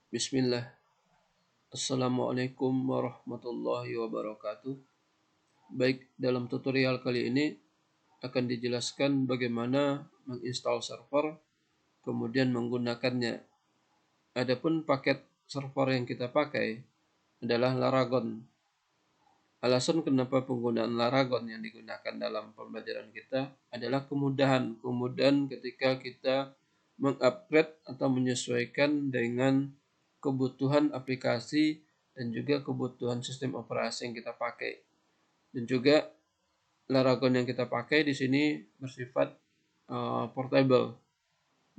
Bismillah. Assalamualaikum warahmatullahi wabarakatuh. Baik, dalam tutorial kali ini akan dijelaskan bagaimana menginstal server, kemudian menggunakannya. Adapun paket server yang kita pakai adalah Laragon. Alasan kenapa penggunaan Laragon yang digunakan dalam pembelajaran kita adalah kemudahan ketika kita mengupgrade atau menyesuaikan dengan kebutuhan aplikasi dan juga kebutuhan sistem operasi yang kita pakai. Dan juga Laragon yang kita pakai di sini bersifat portable.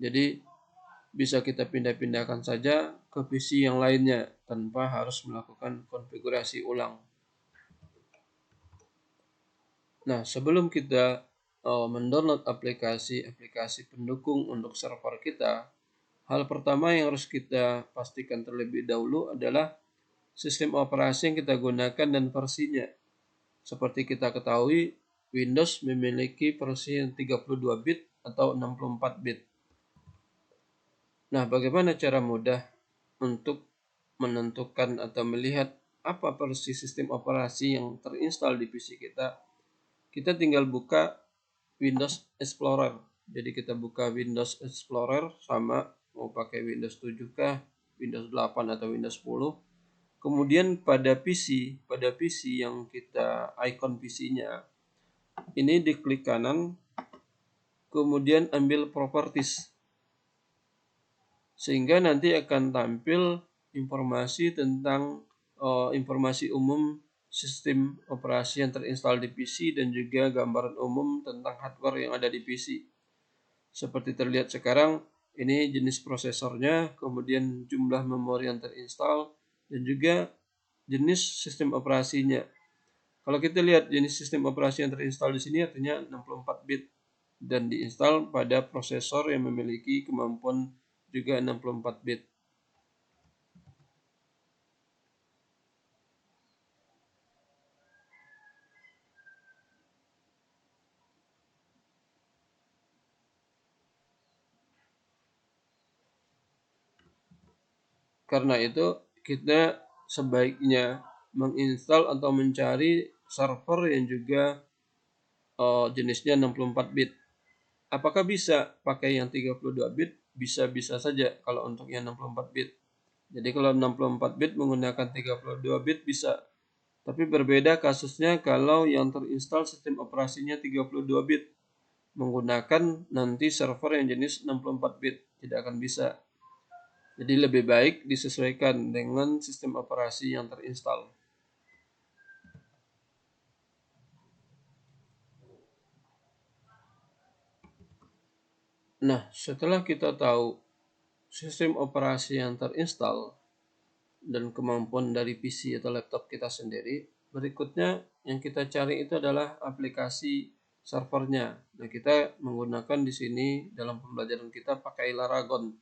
Jadi bisa kita pindah-pindahkan saja ke PC yang lainnya tanpa harus melakukan konfigurasi ulang. Nah, sebelum kita mendownload aplikasi pendukung untuk server kita, hal pertama yang harus kita pastikan terlebih dahulu adalah sistem operasi yang kita gunakan dan versinya. Seperti kita ketahui, Windows memiliki versi yang 32 bit atau 64 bit. Nah, bagaimana cara mudah untuk menentukan atau melihat apa versi sistem operasi yang terinstall di PC kita? Kita tinggal buka Windows Explorer. Jadi kita buka Windows Explorer sama mau pakai Windows 7 kah, Windows 8 atau Windows 10. Kemudian pada PC yang kita icon PC-nya, ini diklik kanan, kemudian ambil properties. Sehingga nanti akan tampil informasi tentang informasi umum sistem operasi yang terinstall di PC dan juga gambaran umum tentang hardware yang ada di PC. Seperti terlihat sekarang, ini jenis prosesornya, kemudian jumlah memori yang terinstall, dan juga jenis sistem operasinya. Kalau kita lihat jenis sistem operasi yang terinstall di sini artinya 64 bit dan diinstal pada prosesor yang memiliki kemampuan juga 64 bit. Karena itu kita sebaiknya menginstal atau mencari server yang juga jenisnya 64 bit. Apakah bisa pakai yang 32 bit? Bisa-bisa saja kalau untuk yang 64 bit. Jadi kalau 64 bit menggunakan 32 bit bisa. Tapi berbeda kasusnya kalau yang terinstall sistem operasinya 32 bit. Menggunakan nanti server yang jenis 64 bit. Tidak akan bisa. Jadi lebih baik disesuaikan dengan sistem operasi yang terinstall. Nah, setelah kita tahu sistem operasi yang terinstall dan kemampuan dari PC atau laptop kita sendiri, berikutnya yang kita cari itu adalah aplikasi servernya. Nah, kita menggunakan di sini dalam pembelajaran kita pakai Laragon.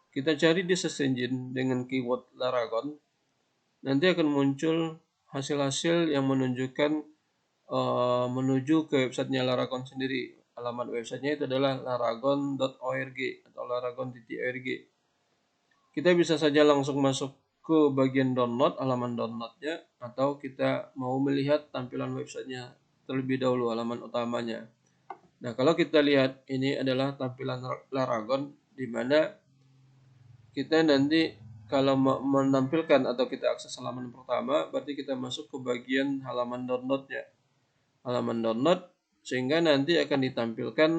Kita cari di search engine dengan keyword Laragon, nanti akan muncul hasil-hasil yang menunjukkan menuju ke websitenya Laragon sendiri. Alamat websitenya itu adalah laragon.org atau laragon.org. Kita bisa saja langsung masuk ke bagian download, halaman downloadnya, atau kita mau melihat tampilan websitenya terlebih dahulu, halaman utamanya. Nah, kalau kita lihat ini adalah tampilan Laragon, di mana kita nanti kalau menampilkan atau kita akses halaman pertama, berarti kita masuk ke bagian halaman downloadnya. Halaman download, sehingga nanti akan ditampilkan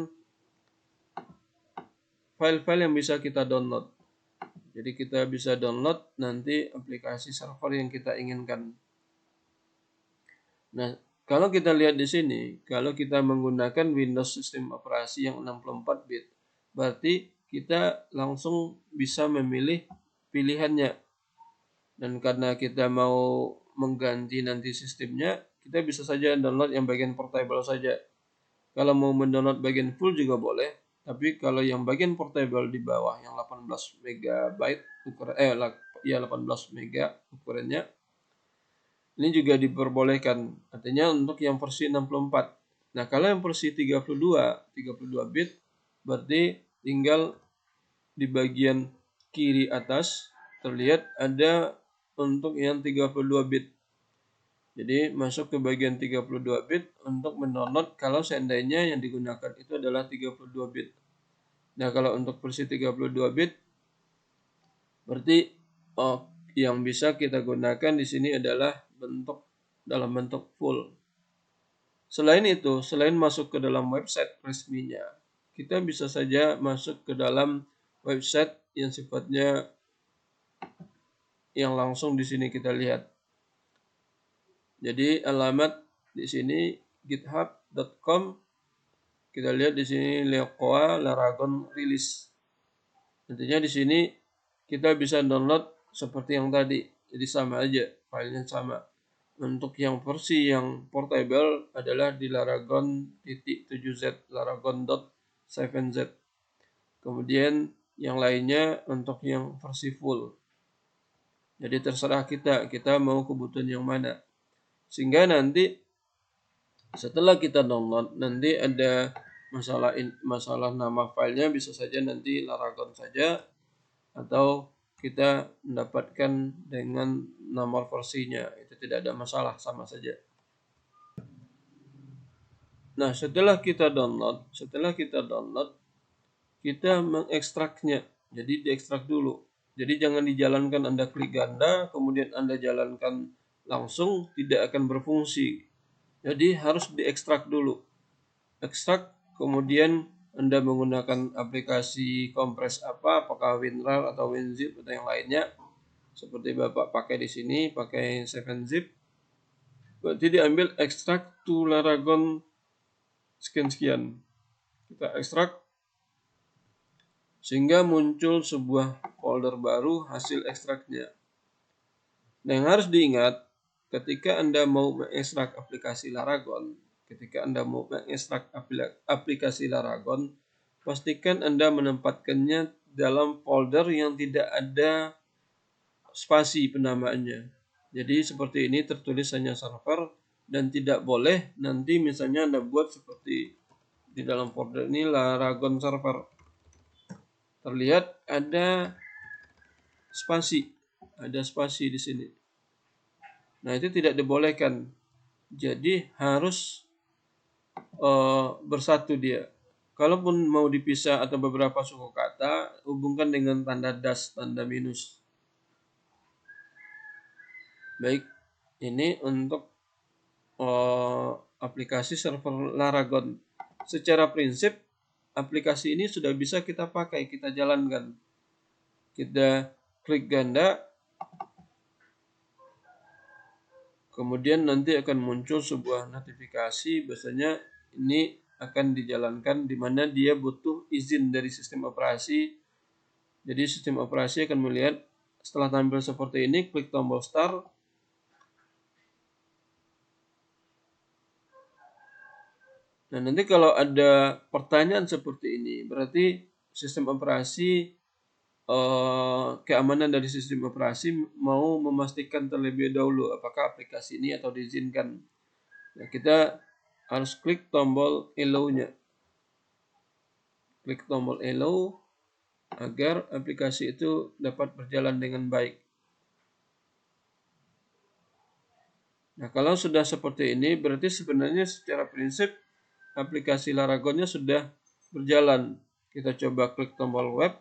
file-file yang bisa kita download. Jadi kita bisa download nanti aplikasi server yang kita inginkan. Nah, kalau kita lihat di sini, kalau kita menggunakan Windows sistem operasi yang 64 bit, berarti kita langsung bisa memilih pilihannya. Dan karena kita mau mengganti nanti sistemnya, kita bisa saja download yang bagian portable saja. Kalau mau mendownload bagian full juga boleh, tapi kalau yang bagian portable di bawah yang 18 MB ukuran 18 MB ukurannya, ini juga diperbolehkan. Artinya untuk yang versi 64. Nah, kalau yang versi 32 bit berarti tinggal di bagian kiri atas terlihat ada untuk yang 32 bit. Jadi masuk ke bagian 32 bit untuk mendownload kalau seandainya yang digunakan itu adalah 32 bit. Nah, kalau untuk versi 32 bit berarti yang bisa kita gunakan di sini adalah dalam bentuk full. Selain itu, selain masuk ke dalam website resminya, kita bisa saja masuk ke dalam website yang sifatnya yang langsung di sini kita lihat. Jadi alamat di sini github.com. Kita lihat di sini Leokoa Laragon Release. Intinya di sini kita bisa download seperti yang tadi. Jadi sama aja, filenya sama. Untuk yang versi yang portable adalah di Laragon.7z, Laragon.7z. Kemudian yang lainnya untuk yang versi full. Jadi terserah kita mau kebutuhan yang mana. Sehingga nanti setelah kita download, nanti ada masalah nama filenya bisa saja nanti Laragon saja, atau kita mendapatkan dengan nomor versinya, itu tidak ada masalah, sama saja. Nah, setelah kita download, kita mengekstraknya. Jadi diekstrak dulu. Jadi jangan dijalankan Anda klik ganda, kemudian Anda jalankan langsung, tidak akan berfungsi. Jadi harus diekstrak dulu. Ekstrak, kemudian Anda menggunakan aplikasi kompres apakah WinRAR atau WinZip atau yang lainnya. Seperti Bapak pakai di sini, pakai 7zip. Berarti diambil ekstrak to Laragon sekian-sekian. Kita ekstrak sehingga muncul sebuah folder baru hasil ekstraknya. Nah, yang harus diingat ketika Anda mau mengekstrak aplikasi Laragon, pastikan Anda menempatkannya dalam folder yang tidak ada spasi penamaannya. Jadi seperti ini tertulis hanya server dan tidak boleh nanti misalnya Anda buat seperti di dalam folder ini Laragon server. Terlihat ada spasi di sini. Nah, itu tidak dibolehkan. Jadi harus bersatu dia. Kalaupun mau dipisah atau beberapa suku kata, hubungkan dengan tanda dash, tanda minus. Baik, ini untuk aplikasi server Laragon. Secara prinsip, aplikasi ini sudah bisa kita pakai, kita jalankan. Kita klik ganda, kemudian nanti akan muncul sebuah notifikasi, biasanya ini akan dijalankan di mana dia butuh izin dari sistem operasi. Jadi sistem operasi akan melihat setelah tampil seperti ini, klik tombol start. Nah, nanti kalau ada pertanyaan seperti ini, berarti sistem operasi keamanan dari sistem operasi mau memastikan terlebih dahulu apakah aplikasi ini atau diizinkan. Nah, kita harus klik tombol allow-nya. Klik tombol allow agar aplikasi itu dapat berjalan dengan baik. Nah, kalau sudah seperti ini, berarti sebenarnya secara prinsip aplikasi Laragonnya sudah berjalan. Kita coba klik tombol web.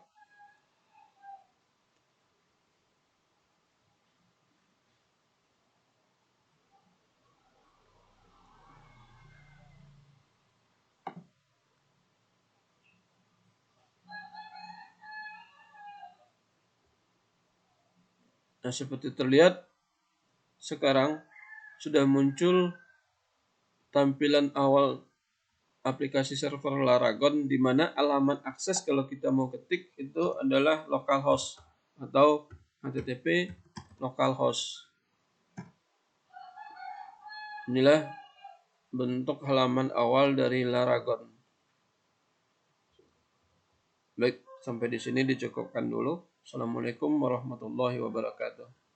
Nah, seperti terlihat sekarang sudah muncul tampilan awal aplikasi server Laragon, di mana alamat akses kalau kita mau ketik itu adalah localhost atau http localhost. Inilah bentuk halaman awal dari Laragon. Baik, sampai di sini dicukupkan dulu. Assalamualaikum warahmatullahi wabarakatuh.